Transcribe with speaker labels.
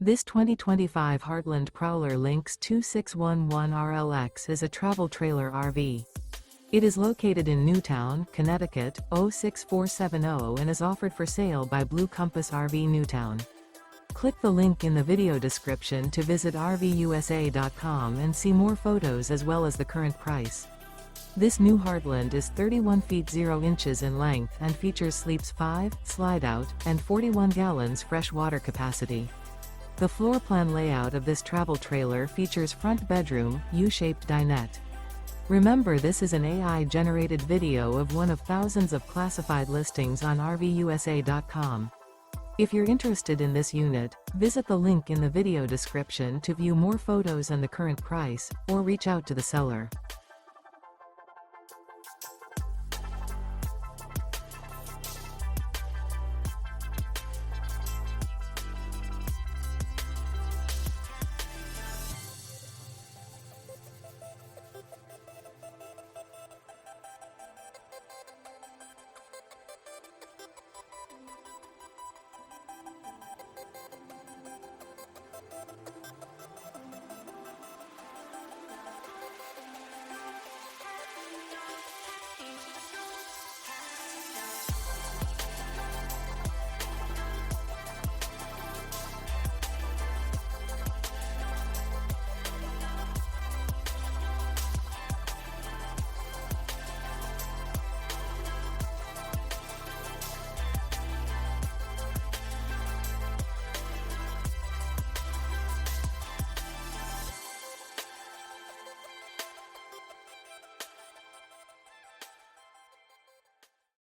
Speaker 1: This 2025 Heartland Prowler Lynx 2611 RLX is a travel trailer RV. It is located in Newtown, Connecticut, 06470 and is offered for sale by Blue Compass RV Newtown. Click the link in the video description to visit RVUSA.com and see more photos as well as the current price. This new Heartland is 31 feet 0 inches in length and features sleeps 5, Slideout, and 41 gallons fresh water capacity. The floor plan layout of this travel trailer features front bedroom, U-shaped dinette. Remember, this is an AI-generated video of one of thousands of classified listings on RVUSA.com. If you're interested in this unit, visit the link in the video description to view more photos and the current price, or reach out to the seller.